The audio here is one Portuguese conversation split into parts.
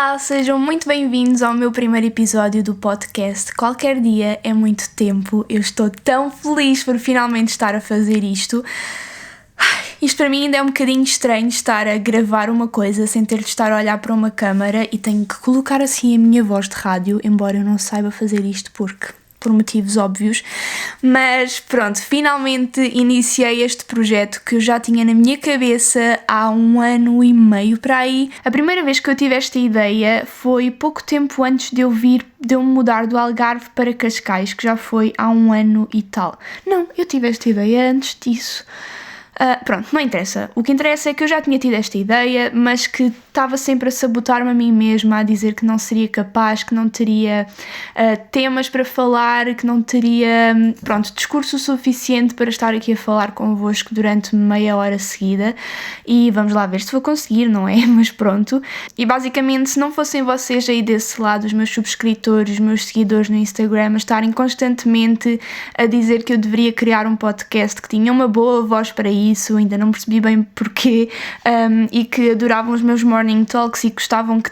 Olá, sejam muito bem-vindos ao meu primeiro episódio do podcast Qualquer Dia é Muito Tempo. Eu estou tão feliz por finalmente estar a fazer isto. Isto para mim ainda é um bocadinho estranho estar a gravar uma coisa sem ter de estar a olhar para uma câmara e tenho que colocar assim a minha voz de rádio, embora eu não saiba fazer isto por motivos óbvios, mas pronto, finalmente iniciei este projeto que eu já tinha na minha cabeça há 1 ano e meio para aí. A primeira vez que eu tive esta ideia foi pouco tempo antes de eu me mudar do Algarve para Cascais, que já foi há 1 ano e tal. Não, eu tive esta ideia antes disso. Pronto, não interessa. O que interessa é que eu já tinha tido esta ideia, mas que estava sempre a sabotar-me a mim mesma, a dizer que não seria capaz, que não teria temas para falar, que não teria, discurso suficiente para estar aqui a falar convosco durante meia hora seguida. E vamos lá ver se vou conseguir, não é? Mas pronto. E basicamente, se não fossem vocês aí desse lado, os meus subscritores, os meus seguidores no Instagram, a estarem constantemente a dizer que eu deveria criar um podcast, que tinha uma boa voz para isso, ainda não percebi bem porquê, e que adoravam os meus morning talks e gostavam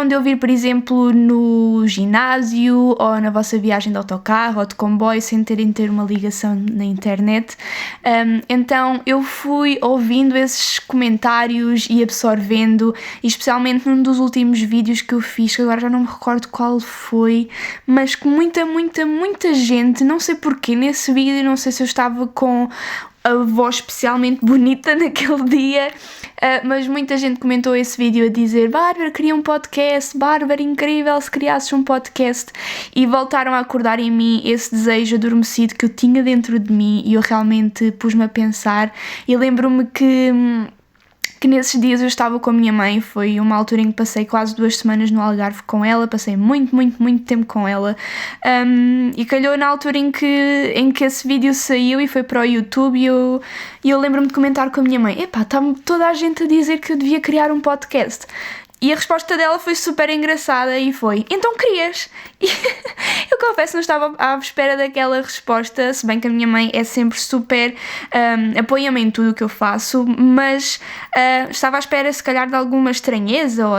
de ouvir, por exemplo, no ginásio ou na vossa viagem de autocarro ou de comboio sem terem de ter uma ligação na internet. Então eu fui ouvindo esses comentários e absorvendo, e especialmente num dos últimos vídeos que eu fiz, que agora já não me recordo qual foi, mas que muita gente, não sei porquê, nesse vídeo, não sei se eu estava com a voz especialmente bonita naquele dia, mas muita gente comentou esse vídeo a dizer: Bárbara, queria um podcast, Bárbara, incrível se criasses um podcast, e voltaram a acordar em mim esse desejo adormecido que eu tinha dentro de mim, e eu realmente pus-me a pensar, e lembro-me que nesses dias eu estava com a minha mãe. Foi uma altura em que passei quase 2 semanas no Algarve com ela, passei muito tempo com ela, e calhou na altura em que esse vídeo saiu e foi para o YouTube, e eu lembro-me de comentar com a minha mãe: está-me toda a gente a dizer que eu devia criar um podcast. E a resposta dela foi super engraçada e foi: então crias? E eu confesso, não estava à espera daquela resposta, se bem que a minha mãe é sempre super apoia-me em tudo o que eu faço, mas estava à espera se calhar de alguma estranheza ou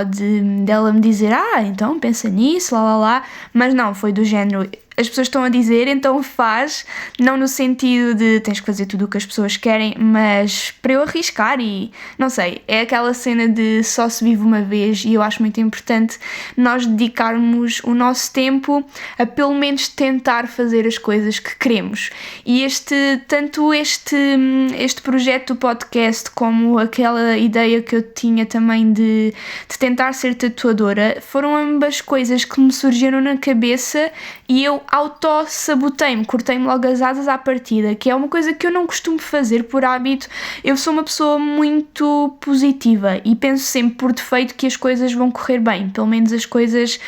dela me dizer: então pensa nisso, lá, mas não, foi do género: as pessoas estão a dizer, então faz, não no sentido de tens que fazer tudo o que as pessoas querem, mas para eu arriscar. E não sei, é aquela cena de só se vive uma vez, e eu acho muito importante nós dedicarmos o nosso tempo a pelo menos tentar fazer as coisas que queremos. E tanto este projeto do podcast como aquela ideia que eu tinha também de tentar ser tatuadora foram ambas coisas que me surgiram na cabeça, e eu auto-sabotei-me, cortei-me logo as asas à partida, que é uma coisa que eu não costumo fazer por hábito. Eu sou uma pessoa muito positiva e penso sempre por defeito que as coisas vão correr bem, pelo menos as coisas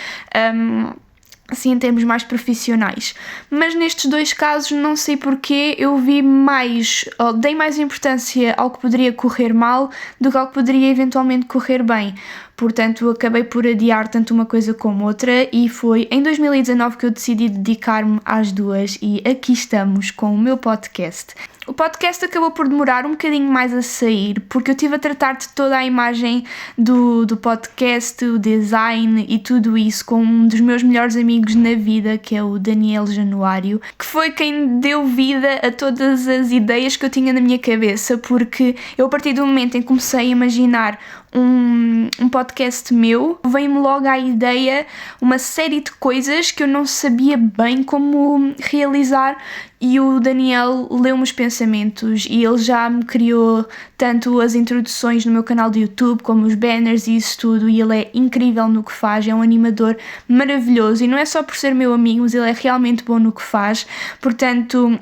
assim em termos mais profissionais. Mas nestes 2 casos, não sei porquê, eu dei mais importância ao que poderia correr mal do que ao que poderia eventualmente correr bem. Portanto, acabei por adiar tanto uma coisa como outra, e foi em 2019 que eu decidi dedicar-me às duas, e aqui estamos com o meu podcast. O podcast acabou por demorar um bocadinho mais a sair, porque eu estive a tratar de toda a imagem do podcast, o design e tudo isso com um dos meus melhores amigos na vida, que é o Daniel Januário, que foi quem deu vida a todas as ideias que eu tinha na minha cabeça, porque eu, a partir do momento em que comecei a imaginar um podcast meu, veio-me logo à ideia uma série de coisas que eu não sabia bem como realizar, e o Daniel leu-me os pensamentos, e ele já me criou tanto as introduções no meu canal do YouTube como os banners e isso tudo, e ele é incrível no que faz, é um animador maravilhoso, e não é só por ser meu amigo, mas ele é realmente bom no que faz. Portanto,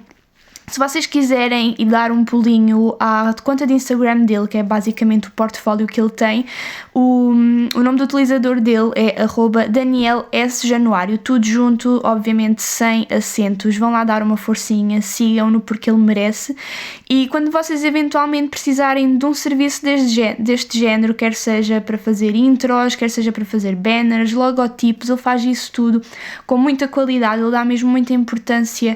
se vocês quiserem ir dar um pulinho à conta de Instagram dele, que é basicamente o portfólio que ele tem, o nome do utilizador dele é @DanielSJanuário, tudo junto, obviamente sem acentos. Vão lá dar uma forcinha, sigam-no porque ele merece. E quando vocês eventualmente precisarem de um serviço deste género, quer seja para fazer intros, quer seja para fazer banners, logotipos, ele faz isso tudo com muita qualidade, ele dá mesmo muita importância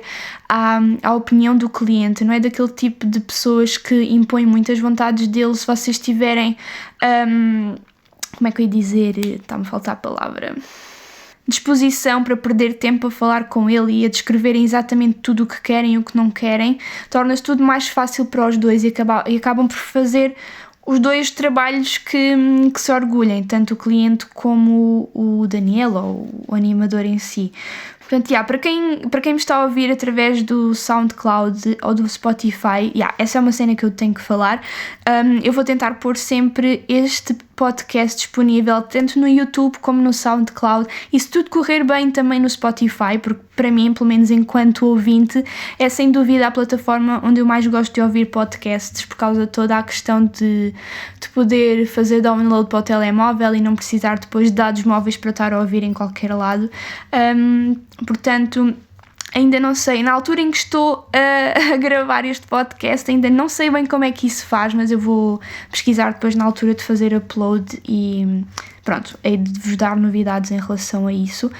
à opinião do cliente, não é daquele tipo de pessoas que impõem muitas vontades dele. Se vocês tiverem como é que eu ia dizer, está-me a faltar a palavra, disposição para perder tempo a falar com ele e a descreverem exatamente tudo o que querem e o que não querem, torna-se tudo mais fácil para os dois e acabam por fazer os dois trabalhos que se orgulhem, tanto o cliente como o Daniel ou o animador em si. Portanto, para quem me está a ouvir através do SoundCloud ou do Spotify, essa é uma cena que eu tenho que falar. Eu vou tentar pôr sempre este podcast disponível tanto no YouTube como no SoundCloud, e se tudo correr bem também no Spotify, porque para mim, pelo menos enquanto ouvinte, é sem dúvida a plataforma onde eu mais gosto de ouvir podcasts, por causa de toda a questão de poder fazer download para o telemóvel e não precisar depois de dados móveis para estar a ouvir em qualquer lado. Portanto, ainda não sei, na altura em que estou a gravar este podcast, ainda não sei bem como é que isso faz, mas eu vou pesquisar depois na altura de fazer upload e pronto, hei de vos dar novidades em relação a isso.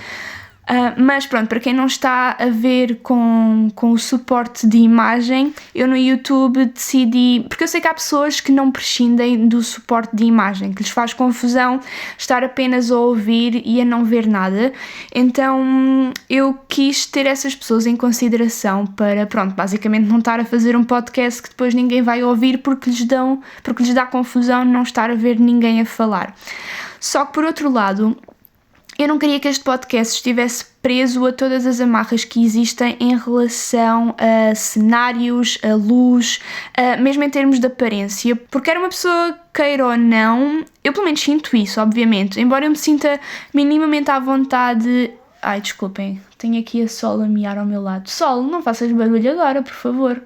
Mas pronto, para quem não está a ver com o suporte de imagem, eu no YouTube decidi, porque eu sei que há pessoas que não prescindem do suporte de imagem, que lhes faz confusão estar apenas a ouvir e a não ver nada, então eu quis ter essas pessoas em consideração para, pronto, basicamente não estar a fazer um podcast que depois ninguém vai ouvir porque lhes dá confusão não estar a ver ninguém a falar. Só que por outro lado, eu não queria que este podcast estivesse preso a todas as amarras que existem em relação a cenários, a luz, mesmo em termos de aparência, porque era uma pessoa, queira ou não, eu pelo menos sinto isso, obviamente, embora eu me sinta minimamente à vontade. Ai, desculpem, tenho aqui a Sol a miar ao meu lado. Sol, não faças barulho agora, por favor.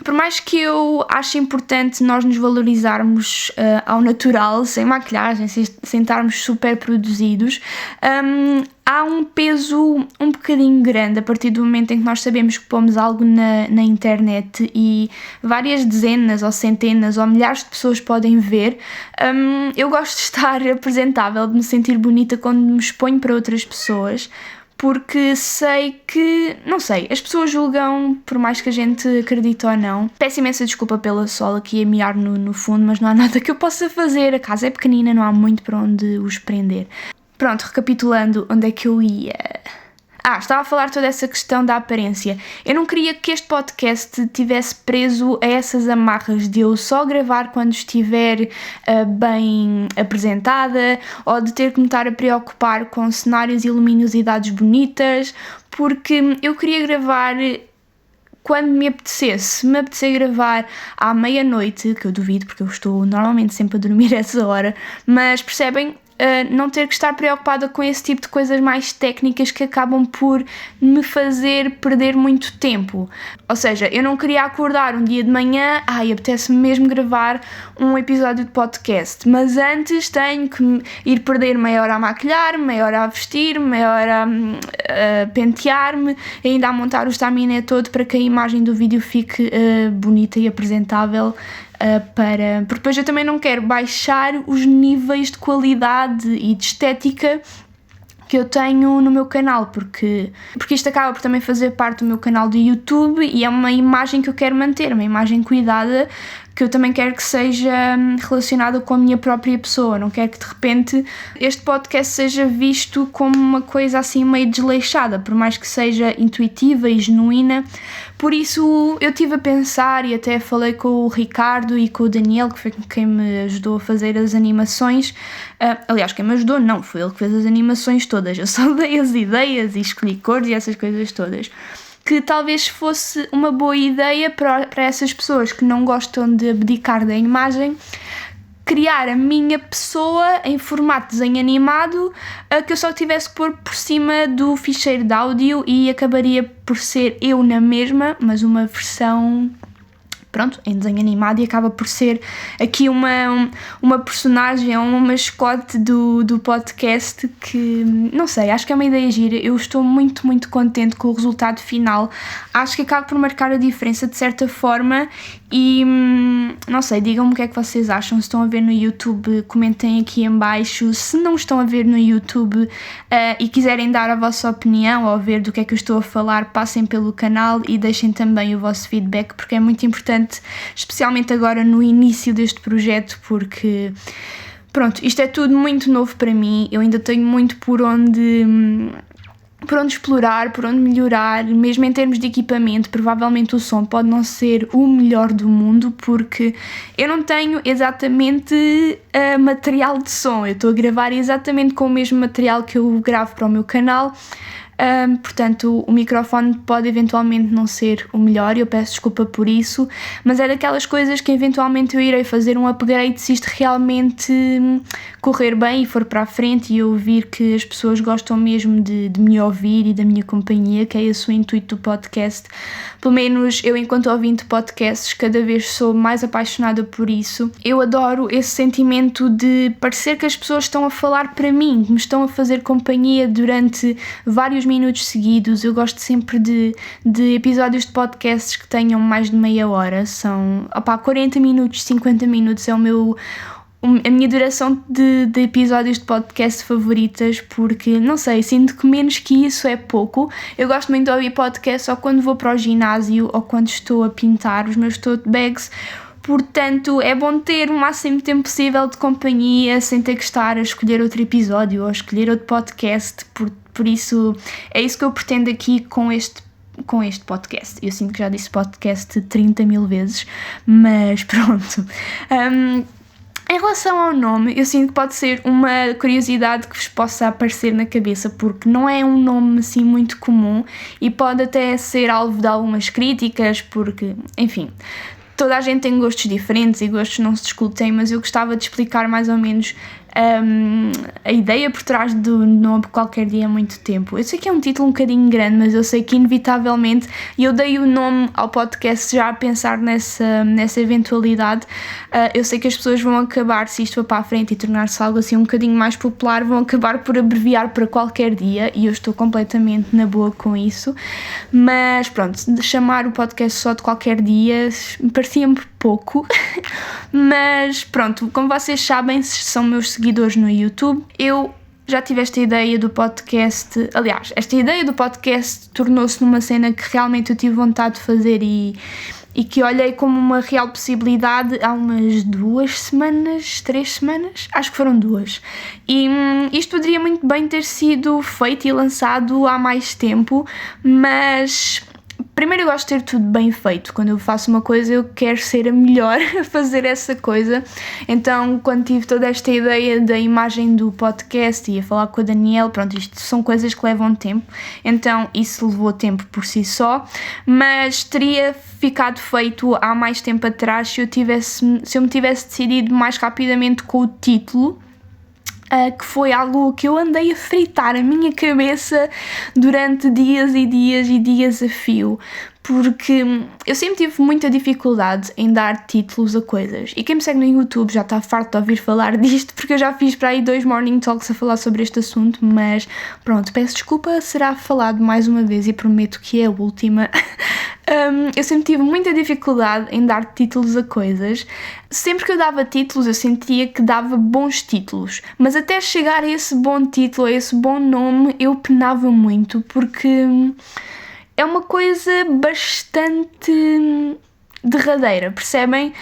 Por mais que eu ache importante nós nos valorizarmos ao natural, sem maquilhagem, sem estarmos super produzidos, há um peso um bocadinho grande a partir do momento em que nós sabemos que pomos algo na internet e várias dezenas ou centenas ou milhares de pessoas podem ver. Eu gosto de estar apresentável, de me sentir bonita quando me exponho para outras pessoas, porque sei que, não sei, as pessoas julgam por mais que a gente acredite ou não. Peço imensa desculpa pela Sol aqui a miar no fundo, mas não há nada que eu possa fazer, a casa é pequenina, não há muito para onde os prender. Pronto, recapitulando, onde é que eu ia? Estava a falar toda essa questão da aparência. Eu não queria que este podcast estivesse preso a essas amarras de eu só gravar quando estiver bem apresentada, ou de ter que me estar a preocupar com cenários e luminosidades bonitas, porque eu queria gravar quando me apetecesse. Se me apetecer gravar à meia-noite, que eu duvido porque eu estou normalmente sempre a dormir a essa hora, mas percebem? Não ter que estar preocupada com esse tipo de coisas mais técnicas que acabam por me fazer perder muito tempo. Ou seja, eu não queria acordar um dia de manhã, apetece-me mesmo gravar um episódio de podcast, mas antes tenho que ir perder meia hora a maquilhar-me, meia hora a vestir-me, meia hora a pentear-me, ainda a montar o estaminé todo para que a imagem do vídeo fique bonita e apresentável. Porque depois eu também não quero baixar os níveis de qualidade e de estética que eu tenho no meu canal, porque isto acaba por também fazer parte do meu canal do YouTube e é uma imagem que eu quero manter, uma imagem cuidada, que eu também quero que seja relacionada com a minha própria pessoa. Não quero que de repente este podcast seja visto como uma coisa assim meio desleixada, por mais que seja intuitiva e genuína. Por isso eu estive a pensar e até falei com o Ricardo e com o Daniel, que foi quem me ajudou a fazer as animações. Aliás, quem me ajudou não, foi ele que fez as animações todas. Eu só dei as ideias e escolhi cores e essas coisas todas. Que talvez fosse uma boa ideia para essas pessoas que não gostam de abdicar da imagem, criar a minha pessoa em formato de desenho animado, que eu só tivesse que pôr por cima do ficheiro de áudio e acabaria por ser eu na mesma, mas uma versão, pronto, em desenho animado, e acaba por ser aqui uma personagem, uma mascote do podcast que, não sei, acho que é uma ideia gira. Eu estou muito, muito contente com o resultado final. Acho que acaba por marcar a diferença de certa forma e, não sei, digam-me o que é que vocês acham. Se estão a ver no YouTube, comentem aqui em baixo. Se não estão a ver no YouTube e quiserem dar a vossa opinião ou ver do que é que eu estou a falar, passem pelo canal e deixem também o vosso feedback, porque é muito importante importante, especialmente agora no início deste projeto, porque pronto, isto é tudo muito novo para mim, eu ainda tenho muito por onde explorar, por onde melhorar, mesmo em termos de equipamento. Provavelmente o som pode não ser o melhor do mundo, porque eu não tenho exatamente material de som, eu estou a gravar exatamente com o mesmo material que eu gravo para o meu canal. Portanto, o microfone pode eventualmente não ser o melhor, eu peço desculpa por isso, mas é daquelas coisas que eventualmente eu irei fazer um upgrade se isto realmente correr bem e for para a frente e eu ouvir que as pessoas gostam mesmo de me ouvir e da minha companhia, que é esse o intuito do podcast. Pelo menos eu, enquanto ouvinte de podcasts, cada vez sou mais apaixonada por isso. Eu adoro esse sentimento de parecer que as pessoas estão a falar para mim, me estão a fazer companhia durante vários minutos seguidos. Eu gosto sempre de episódios de podcasts que tenham mais de meia hora. São 40 minutos, 50 minutos é a minha duração de episódios de podcast favoritas, porque, não sei, sinto que menos que isso é pouco. Eu gosto muito de ouvir podcast só quando vou para o ginásio ou quando estou a pintar os meus tote bags. Portanto, é bom ter o máximo tempo possível de companhia sem ter que estar a escolher outro episódio ou a escolher outro podcast. Por isso, é isso que eu pretendo aqui com este podcast. Eu sinto que já disse podcast 30 mil vezes, mas pronto. Em relação ao nome, eu sinto que pode ser uma curiosidade que vos possa aparecer na cabeça, porque não é um nome assim muito comum e pode até ser alvo de algumas críticas, porque, enfim, toda a gente tem gostos diferentes e gostos não se discutem, mas eu gostava de explicar mais ou menos a ideia por trás do nome Qualquer Dia há muito tempo. Eu sei que é um título um bocadinho grande, mas eu sei que inevitavelmente, e eu dei o nome ao podcast já a pensar nessa eventualidade. Eu sei que as pessoas vão acabar, se isto for para a frente e tornar-se algo assim um bocadinho mais popular, vão acabar por abreviar para Qualquer Dia, e eu estou completamente na boa com isso. Mas pronto, chamar o podcast só de Qualquer Dia parecia-me pouco, mas pronto, como vocês sabem, se são meus seguidores no YouTube, eu já tive esta ideia do podcast. Aliás, esta ideia do podcast tornou-se numa cena que realmente eu tive vontade de fazer e que olhei como uma real possibilidade há umas 3 semanas, acho que foram 2. E isto poderia muito bem ter sido feito e lançado há mais tempo, mas primeiro eu gosto de ter tudo bem feito. Quando eu faço uma coisa eu quero ser a melhor a fazer essa coisa. Então, quando tive toda esta ideia da imagem do podcast e a falar com a Daniela, pronto, isto são coisas que levam tempo, então isso levou tempo por si só, mas teria ficado feito há mais tempo atrás se eu me tivesse decidido mais rapidamente com o título, que foi algo que eu andei a fritar a minha cabeça durante dias e dias e dias a fio, porque eu sempre tive muita dificuldade em dar títulos a coisas, e quem me segue no YouTube já está farto de ouvir falar disto, porque eu já fiz para aí 2 Morning Talks a falar sobre este assunto, mas pronto, peço desculpa, será falado mais uma vez e prometo que é a última. Eu sempre tive muita dificuldade em dar títulos a coisas. Sempre que eu dava títulos eu sentia que dava bons títulos, mas até chegar a esse bom título, a esse bom nome, eu penava muito, porque é uma coisa bastante derradeira, percebem?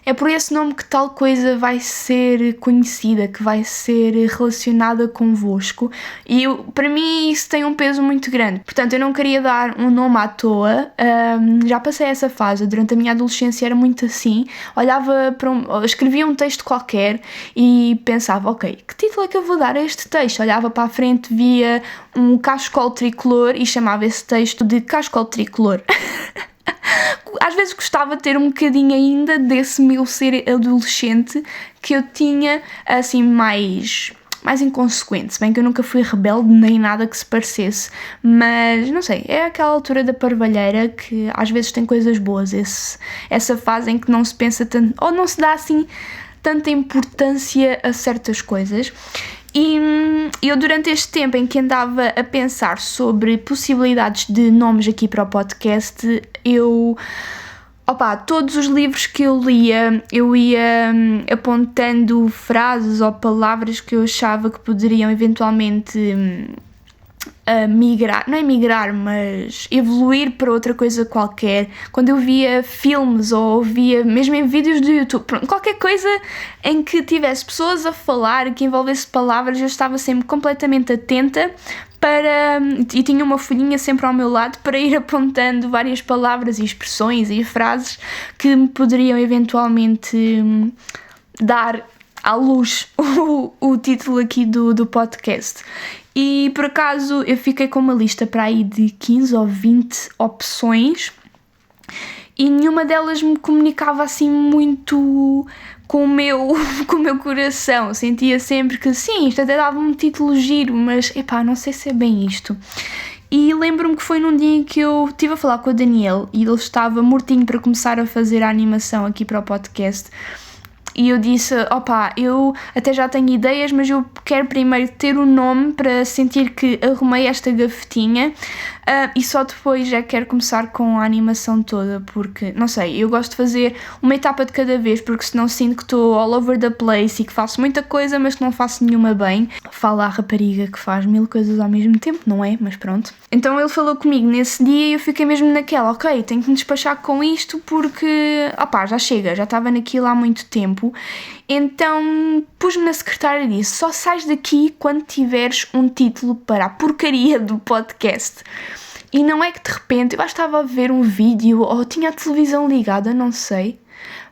É por esse nome que tal coisa vai ser conhecida, que vai ser relacionada convosco, e para mim isso tem um peso muito grande. Portanto, eu não queria dar um nome à toa. Já passei essa fase, durante a minha adolescência era muito assim, olhava para escrevia um texto qualquer e pensava, ok, que título é que eu vou dar a este texto? Olhava para a frente, via um cachecol tricolor e chamava esse texto de cachecol tricolor. Às vezes gostava de ter um bocadinho ainda desse meu ser adolescente que eu tinha, assim, mais inconsequente, se bem que eu nunca fui rebelde nem nada que se parecesse, mas não sei, é aquela altura da parvalheira que às vezes tem coisas boas, essa fase em que não se pensa tanto, ou não se dá assim tanta importância a certas coisas. E eu, durante este tempo em que andava a pensar sobre possibilidades de nomes aqui para o podcast, todos os livros que eu lia, eu ia apontando frases ou palavras que eu achava que poderiam eventualmente migrar, não é migrar, mas evoluir para outra coisa qualquer. Quando eu via filmes ou via mesmo em vídeos do YouTube, pronto, qualquer coisa em que tivesse pessoas a falar, que envolvesse palavras, eu estava sempre completamente atenta e tinha uma folhinha sempre ao meu lado para ir apontando várias palavras e expressões e frases que me poderiam eventualmente dar à luz o título aqui do podcast. E por acaso eu fiquei com uma lista para aí de 15 ou 20 opções e nenhuma delas me comunicava assim muito com o meu coração. Sentia sempre que sim, isto até dava um título giro, mas não sei se é bem isto. E lembro-me que foi num dia em que eu estive a falar com o Daniel e ele estava mortinho para começar a fazer a animação aqui para o podcast. E eu disse, eu até já tenho ideias, mas eu quero primeiro ter o nome para sentir que arrumei esta gavetinha e só depois já quero começar com a animação toda, porque, não sei, eu gosto de fazer uma etapa de cada vez, porque senão sinto que estou all over the place e que faço muita coisa, mas que não faço nenhuma bem. Fala a rapariga que faz 1000 coisas ao mesmo tempo, não é? Mas pronto. Então ele falou comigo nesse dia e eu fiquei mesmo naquela, ok, tenho que me despachar com isto porque, já chega, já estava naquilo há muito tempo. Então pus-me na secretária e disse, só sais daqui quando tiveres um título para a porcaria do podcast. E não é que de repente eu estava a ver um vídeo ou tinha a televisão ligada, não sei,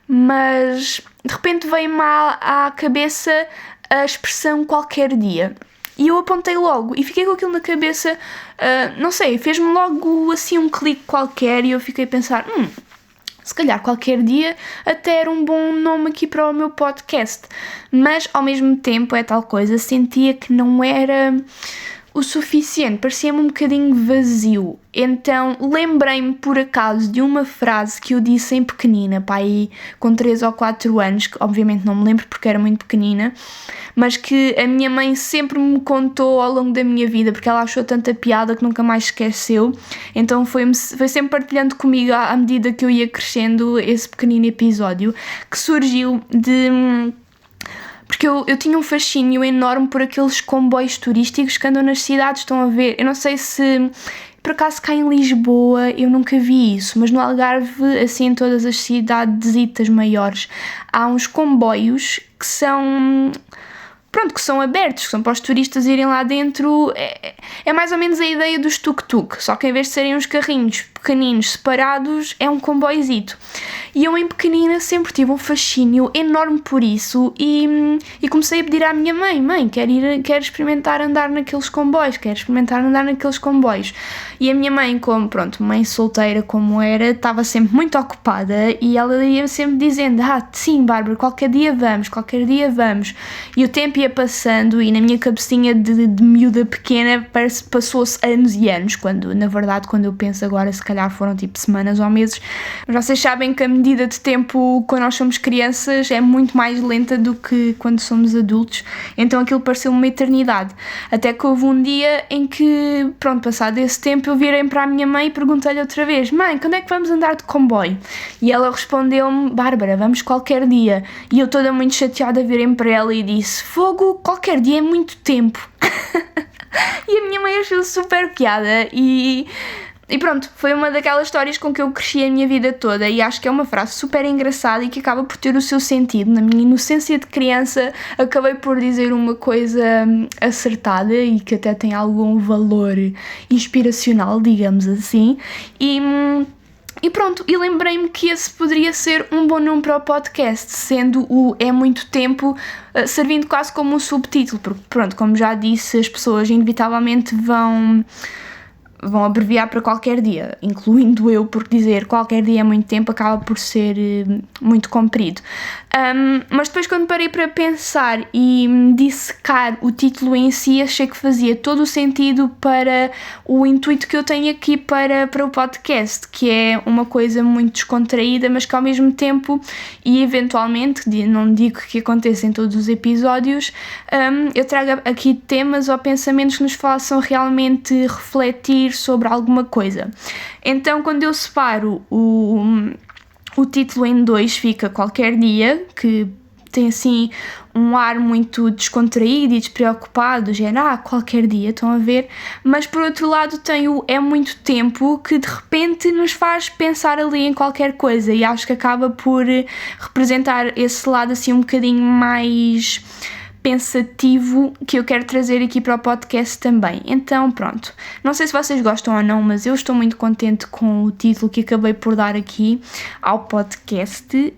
mas de repente veio-me à cabeça a expressão qualquer dia. E eu apontei logo e fiquei com aquilo na cabeça, não sei, fez-me logo assim um clique qualquer e eu fiquei a pensar, se calhar qualquer dia até era um bom nome aqui para o meu podcast. Mas ao mesmo tempo é tal coisa, sentia que não era o suficiente, parecia-me um bocadinho vazio. Então lembrei-me por acaso de uma frase que eu disse em pequenina, aí com 3 ou 4 anos, que obviamente não me lembro porque era muito pequenina, mas que a minha mãe sempre me contou ao longo da minha vida, porque ela achou tanta piada que nunca mais esqueceu. Então foi sempre partilhando comigo à medida que eu ia crescendo esse pequenino episódio, que surgiu porque eu tinha um fascínio enorme por aqueles comboios turísticos que andam nas cidades, estão a ver? Eu não sei se, por acaso, cá em Lisboa eu nunca vi isso, mas no Algarve, assim em todas as cidadesitas maiores, há uns comboios que são abertos, que são para os turistas irem lá dentro. É mais ou menos a ideia dos tuk-tuk, só que em vez de serem uns carrinhos pequeninos separados, é um comboizito. E eu em pequenina sempre tive um fascínio enorme por isso e comecei a pedir à minha mãe, quero experimentar andar naqueles comboios, E a minha mãe, como, mãe solteira como era, estava sempre muito ocupada e ela ia sempre dizendo, sim Bárbara, qualquer dia vamos. E o tempo ia passando e na minha cabecinha de miúda pequena passou-se anos e anos, quando na verdade, quando eu penso agora, se calhar foram semanas ou meses. Mas vocês sabem que a medida de tempo quando nós somos crianças é muito mais lenta do que quando somos adultos, então aquilo pareceu uma eternidade. Até que houve um dia em que, passado esse tempo, eu virei para a minha mãe e perguntei-lhe outra vez, mãe, quando é que vamos andar de comboio? E ela respondeu-me, Bárbara, vamos qualquer dia. E eu toda muito chateada virei para ela e disse, fogo, qualquer dia é muito tempo. E a minha mãe achou super piada e pronto, foi uma daquelas histórias com que eu cresci a minha vida toda e acho que é uma frase super engraçada e que acaba por ter o seu sentido. Na minha inocência de criança acabei por dizer uma coisa acertada e que até tem algum valor inspiracional, digamos assim, e pronto, e lembrei-me que esse poderia ser um bom nome para o podcast, sendo o É Muito Tempo, servindo quase como um subtítulo, porque como já disse, as pessoas inevitavelmente vão abreviar para qualquer dia, incluindo eu, porque dizer qualquer dia é muito tempo acaba por ser muito comprido. Mas depois, quando parei para pensar e dissecar o título em si, achei que fazia todo o sentido para o intuito que eu tenho aqui para o podcast, que é uma coisa muito descontraída, mas que ao mesmo tempo, e eventualmente, não digo que aconteça em todos os episódios, eu trago aqui temas ou pensamentos que nos façam realmente refletir sobre alguma coisa. Então, quando eu separo o título em 2, fica qualquer dia, que tem assim um ar muito descontraído e despreocupado, qualquer dia, estão a ver? Mas por outro lado tem o é muito tempo, que de repente nos faz pensar ali em qualquer coisa, e acho que acaba por representar esse lado assim um bocadinho mais pensativo que eu quero trazer aqui para o podcast também. Então pronto, não sei se vocês gostam ou não, mas eu estou muito contente com o título que acabei por dar aqui ao podcast.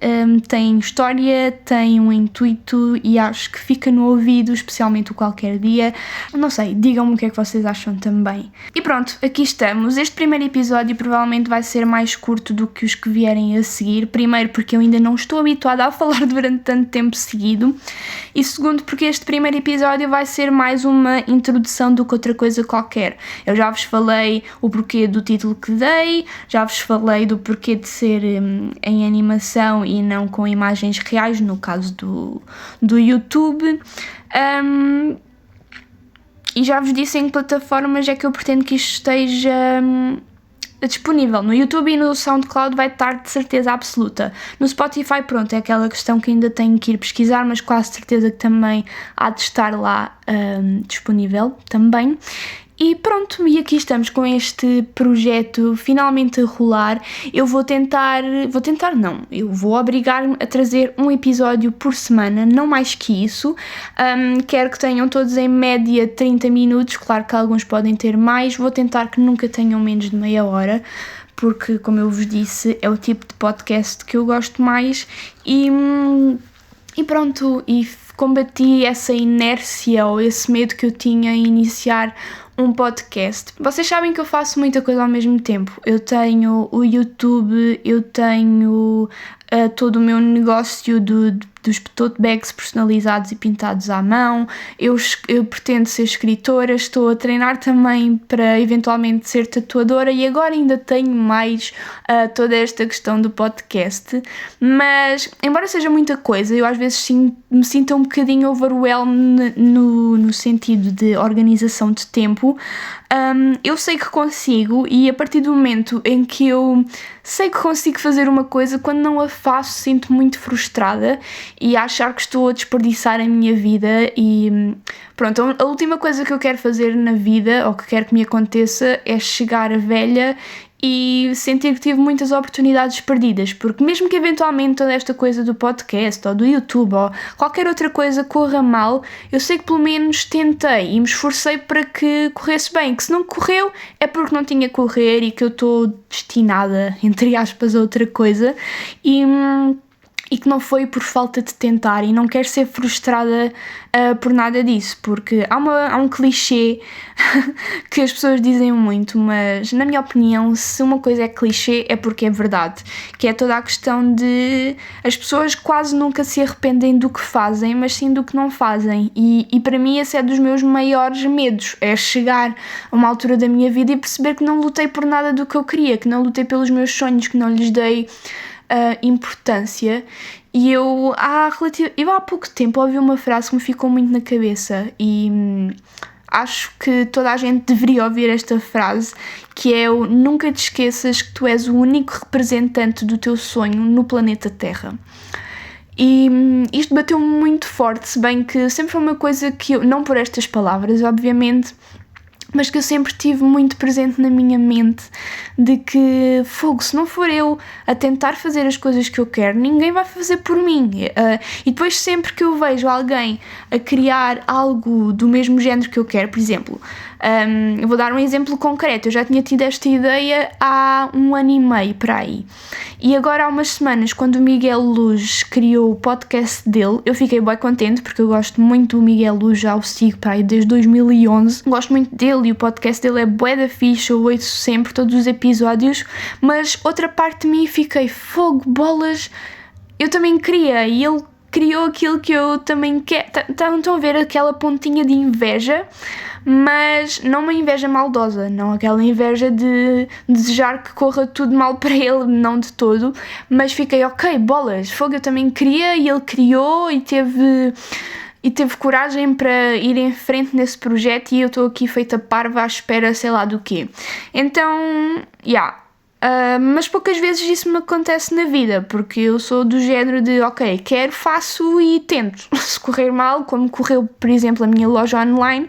Tem história, tem um intuito e acho que fica no ouvido, especialmente o qualquer dia. Não sei, digam-me o que é que vocês acham também. E pronto, aqui estamos. Este primeiro episódio provavelmente vai ser mais curto do que os que vierem a seguir. Primeiro porque eu ainda não estou habituada a falar durante tanto tempo seguido, e segundo porque este primeiro episódio vai ser mais uma introdução do que outra coisa qualquer. Eu já vos falei o porquê do título que dei, já vos falei do porquê de ser em animação e não com imagens reais, no caso do YouTube. E já vos disse em que plataformas é que eu pretendo que isto esteja disponível. No YouTube e no SoundCloud vai estar de certeza absoluta. No Spotify, pronto, é aquela questão que ainda tenho que ir pesquisar, mas quase certeza que também há de estar lá disponível também. E pronto, e aqui estamos com este projeto finalmente a rolar. Eu vou obrigar-me a trazer um episódio por semana, não mais que isso. Quero que tenham todos em média 30 minutos, claro que alguns podem ter mais, vou tentar que nunca tenham menos de meia hora, porque, como eu vos disse, é o tipo de podcast que eu gosto mais e pronto, e combati essa inércia ou esse medo que eu tinha em iniciar um podcast. Vocês sabem que eu faço muita coisa ao mesmo tempo. Eu tenho o YouTube, eu tenho todo o meu negócio dos tote bags personalizados e pintados à mão, eu pretendo ser escritora, estou a treinar também para eventualmente ser tatuadora e agora ainda tenho mais toda esta questão do podcast, mas embora seja muita coisa, eu às vezes me sinto um bocadinho overwhelmed no sentido de organização de tempo. Eu sei que consigo, e a partir do momento em que eu sei que consigo fazer uma coisa, quando não a faço sinto muito frustrada e a achar que estou a desperdiçar a minha vida. E pronto, a última coisa que eu quero fazer na vida, ou que quero que me aconteça, é chegar a velha e sentir que tive muitas oportunidades perdidas, porque mesmo que eventualmente toda esta coisa do podcast ou do YouTube ou qualquer outra coisa corra mal, eu sei que pelo menos tentei e me esforcei para que corresse bem, que se não correu é porque não tinha que correr e que eu estou destinada, entre aspas, a outra coisa, e que não foi por falta de tentar, e não quero ser frustrada por nada disso, porque há um clichê que as pessoas dizem muito, mas na minha opinião, se uma coisa é clichê é porque é verdade, que é toda a questão de as pessoas quase nunca se arrependem do que fazem, mas sim do que não fazem, e para mim esse é dos meus maiores medos, é chegar a uma altura da minha vida e perceber que não lutei por nada do que eu queria, que não lutei pelos meus sonhos, que não lhes dei importância. E eu há pouco tempo ouvi uma frase que me ficou muito na cabeça e acho que toda a gente deveria ouvir esta frase, que é o nunca te esqueças que tu és o único representante do teu sonho no planeta Terra. E isto bateu-me muito forte, se bem que sempre foi uma coisa que eu, não por estas palavras, obviamente, mas que eu sempre tive muito presente na minha mente, de que, se não for eu a tentar fazer as coisas que eu quero, ninguém vai fazer por mim. E depois sempre que eu vejo alguém a criar algo do mesmo género que eu quero, por exemplo, eu vou dar um exemplo concreto, eu já tinha tido esta ideia há 1 ano e meio para aí, e agora há umas semanas, quando o Miguel Luz criou o podcast dele, eu fiquei bem contente, porque eu gosto muito do Miguel Luz, já o sigo para aí desde 2011, gosto muito dele e o podcast dele é bué da fixe, eu ouço sempre todos os episódios, mas outra parte de mim fiquei, bolas, eu também queria, e ele criou aquilo que eu também quero. Estão a ver aquela pontinha de inveja, mas não uma inveja maldosa, não aquela inveja de desejar que corra tudo mal para ele, não de todo, mas fiquei, bolas, eu também queria, e ele criou e teve coragem para ir em frente nesse projeto, e eu estou aqui feita parva à espera sei lá do quê. Então, Mas poucas vezes isso me acontece na vida, porque eu sou do género de ok, quero, faço e tento. Se correr mal, como correu, por exemplo, a minha loja online,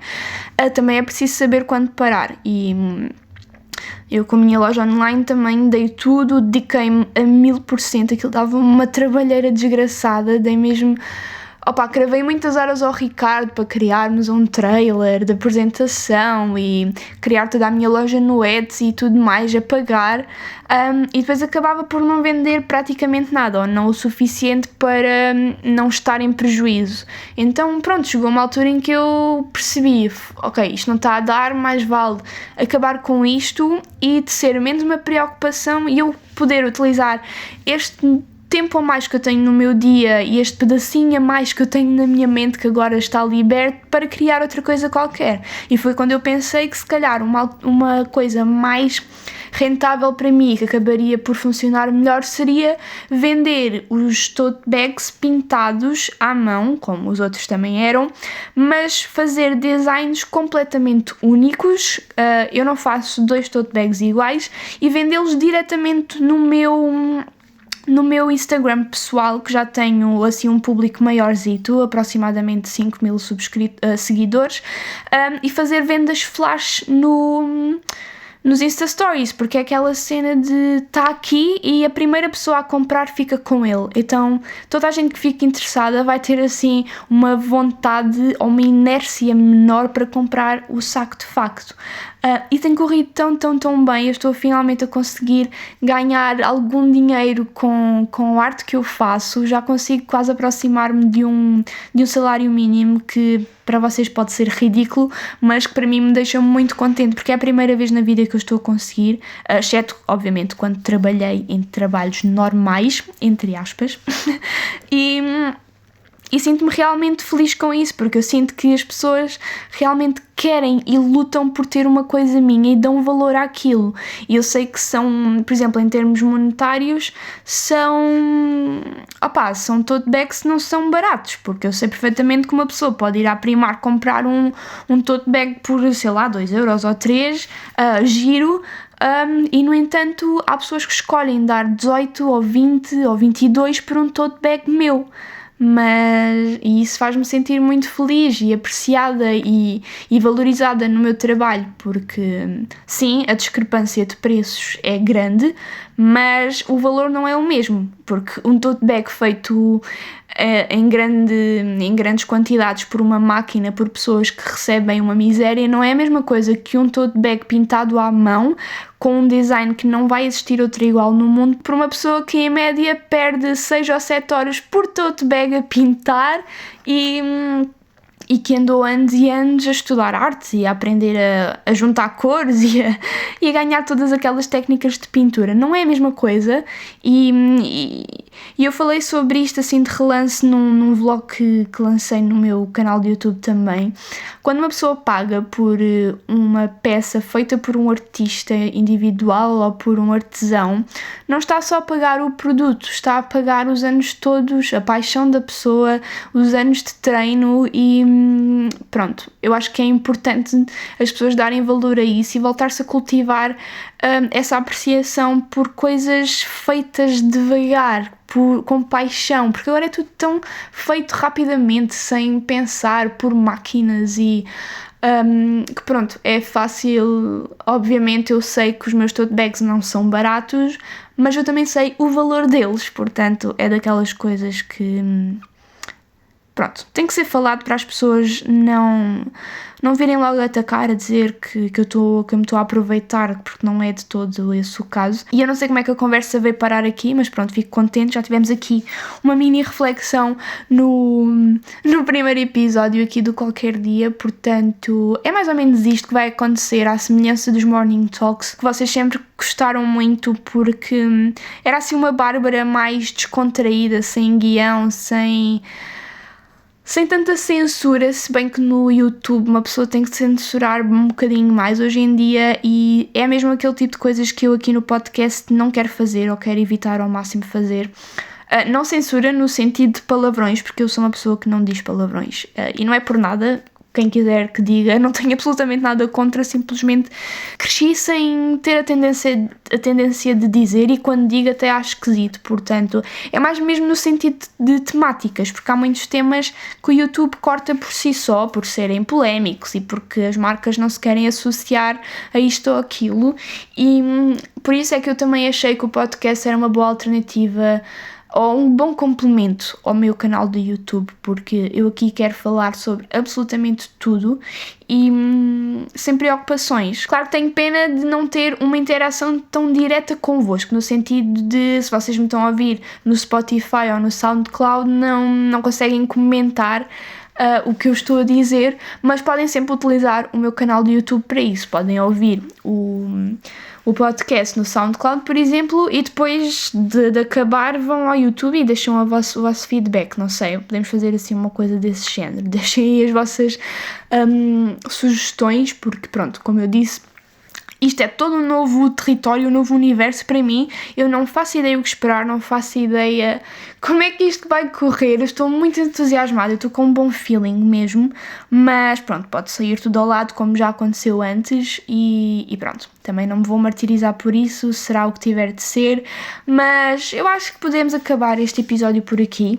também é preciso saber quando parar. E eu com a minha loja online também dei tudo, dediquei-me a 1000%, aquilo dava-me uma trabalheira desgraçada, dei mesmo... Cravei muitas horas ao Ricardo para criarmos um trailer de apresentação e criar toda a minha loja no Etsy e tudo mais, a pagar, e depois acabava por não vender praticamente nada, ou não o suficiente para não estar em prejuízo. Então pronto, chegou uma altura em que eu percebi, ok, isto não está a dar, mais vale acabar com isto e de ser menos uma preocupação e eu poder utilizar este tempo a mais que eu tenho no meu dia e este pedacinho a mais que eu tenho na minha mente que agora está liberto para criar outra coisa qualquer. E foi quando eu pensei que se calhar uma coisa mais rentável para mim, que acabaria por funcionar melhor, seria vender os tote bags pintados à mão, como os outros também eram, mas fazer designs completamente únicos. Eu não faço 2 tote bags iguais e vendê-los diretamente no meu Instagram pessoal, que já tenho assim um público maiorzito, aproximadamente 5.000 seguidores, e fazer vendas flash nos Insta Stories, porque é aquela cena de tá aqui e a primeira pessoa a comprar fica com ele. Então toda a gente que fica interessada vai ter assim uma vontade ou uma inércia menor para comprar o saco de facto. E tem corrido tão bem, eu estou finalmente a conseguir ganhar algum dinheiro com a arte que eu faço, já consigo quase aproximar-me de um salário mínimo que para vocês pode ser ridículo, mas que para mim me deixa muito contente, porque é a primeira vez na vida que eu estou a conseguir, exceto obviamente quando trabalhei em trabalhos normais, entre aspas, e sinto-me realmente feliz com isso, porque eu sinto que as pessoas realmente querem e lutam por ter uma coisa minha e dão valor àquilo. E eu sei que são, por exemplo, em termos monetários, são tote bags que não são baratos, porque eu sei perfeitamente que uma pessoa pode ir à Primark comprar um tote bag por, sei lá, 2 euros ou 3, giro. E no entanto há pessoas que escolhem dar 18 ou 20 ou 22 por um tote bag meu. E isso faz-me sentir muito feliz e apreciada e valorizada no meu trabalho, porque sim, a discrepância de preços é grande, mas o valor não é o mesmo, porque um tote bag feito em grandes quantidades por uma máquina, por pessoas que recebem uma miséria, não é a mesma coisa que um tote bag pintado à mão, com um design que não vai existir outro igual no mundo, por uma pessoa que em média perde 6 ou 7 horas por tote bag a pintar e que andou anos e anos a estudar arte e a aprender a juntar cores e a ganhar todas aquelas técnicas de pintura. Não é a mesma coisa e eu falei sobre isto assim de relance num vlog que lancei no meu canal de YouTube também. Quando uma pessoa paga por uma peça feita por um artista individual ou por um artesão, não está só a pagar o produto, está a pagar os anos todos, a paixão da pessoa, os anos de treino e pronto, eu acho que é importante as pessoas darem valor a isso e voltar-se a cultivar essa apreciação por coisas feitas devagar, com paixão, porque agora é tudo tão feito rapidamente, sem pensar, por máquinas e que pronto, é fácil. Obviamente eu sei que os meus tote bags não são baratos, mas eu também sei o valor deles, portanto é daquelas coisas que pronto, tem que ser falado para as pessoas não virem logo atacar a dizer que me estou a aproveitar, porque não é de todo esse o caso. E eu não sei como é que a conversa veio parar aqui, mas pronto, fico contente, já tivemos aqui uma mini reflexão no primeiro episódio aqui do Qualquer Dia, portanto é mais ou menos isto que vai acontecer, à semelhança dos Morning Talks, que vocês sempre gostaram muito, porque era assim uma Bárbara mais descontraída, sem guião, sem tanta censura, se bem que no YouTube uma pessoa tem que censurar um bocadinho mais hoje em dia e é mesmo aquele tipo de coisas que eu aqui no podcast não quero fazer ou quero evitar ao máximo fazer. Não censura no sentido de palavrões, porque eu sou uma pessoa que não diz palavrões e não é por nada, quem quiser que diga, não tenho absolutamente nada contra, simplesmente cresci sem ter a tendência de dizer, e quando digo até acho esquisito, portanto é mais mesmo no sentido de temáticas, porque há muitos temas que o YouTube corta por si só, por serem polémicos e porque as marcas não se querem associar a isto ou aquilo, e por isso é que eu também achei que o podcast era uma boa alternativa ou um bom complemento ao meu canal do YouTube, porque eu aqui quero falar sobre absolutamente tudo e sem preocupações. Claro que tenho pena de não ter uma interação tão direta convosco, no sentido de, se vocês me estão a ouvir no Spotify ou no SoundCloud, não conseguem comentar o que eu estou a dizer, mas podem sempre utilizar o meu canal do YouTube para isso. Podem ouvir o podcast no SoundCloud, por exemplo, e depois de acabar vão ao YouTube e deixam o vosso feedback. Não sei, podemos fazer assim uma coisa desse género. Deixem aí as vossas sugestões, porque pronto, como eu disse, isto é todo um novo território, um novo universo para mim. Eu não faço ideia o que esperar, não faço ideia como é que isto vai correr. Eu estou muito entusiasmada, eu estou com um bom feeling mesmo, mas pronto, pode sair tudo ao lado como já aconteceu antes e pronto, também não me vou martirizar por isso, será o que tiver de ser, mas eu acho que podemos acabar este episódio por aqui.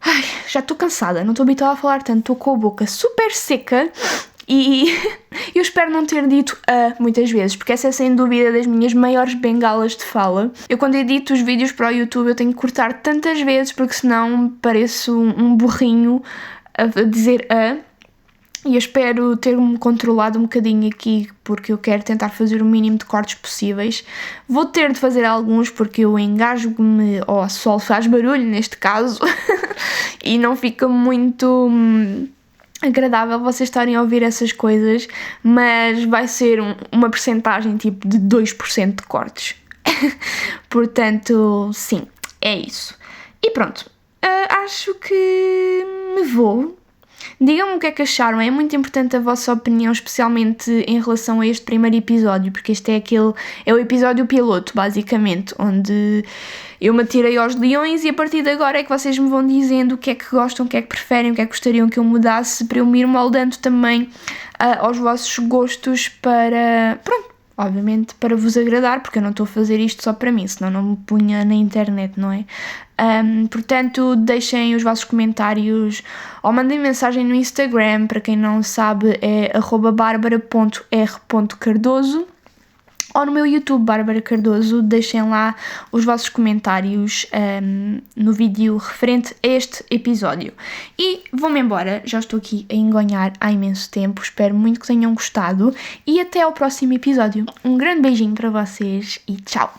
Ai, já estou cansada, não estou habituada a falar tanto, estou com a boca super seca. E eu espero não ter dito muitas vezes, porque essa é sem dúvida das minhas maiores bengalas de fala. Eu quando edito os vídeos para o YouTube eu tenho que cortar tantas vezes, porque senão pareço um burrinho a dizer e eu espero ter-me controlado um bocadinho aqui, porque eu quero tentar fazer o mínimo de cortes possíveis. Vou ter de fazer alguns porque eu engasgo-me, ou só faz barulho neste caso, e não fica muito agradável vocês estarem a ouvir essas coisas, mas vai ser uma percentagem tipo de 2% de cortes. Portanto, sim, é isso. E pronto, acho que me vou. Digam-me o que é que acharam, é muito importante a vossa opinião, especialmente em relação a este primeiro episódio, porque este é o episódio piloto, basicamente, onde eu me atirei aos leões e a partir de agora é que vocês me vão dizendo o que é que gostam, o que é que preferem, o que é que gostariam que eu mudasse, para eu me ir moldando também aos vossos gostos para, pronto, obviamente para vos agradar, porque eu não estou a fazer isto só para mim, senão não me punha na internet, não é? Portanto, deixem os vossos comentários ou mandem mensagem no Instagram, para quem não sabe é @barbara.r.cardoso, ou no meu YouTube, Bárbara Cardoso. Deixem lá os vossos comentários no vídeo referente a este episódio. E vou-me embora, já estou aqui a engonhar há imenso tempo, espero muito que tenham gostado e até ao próximo episódio. Um grande beijinho para vocês e tchau!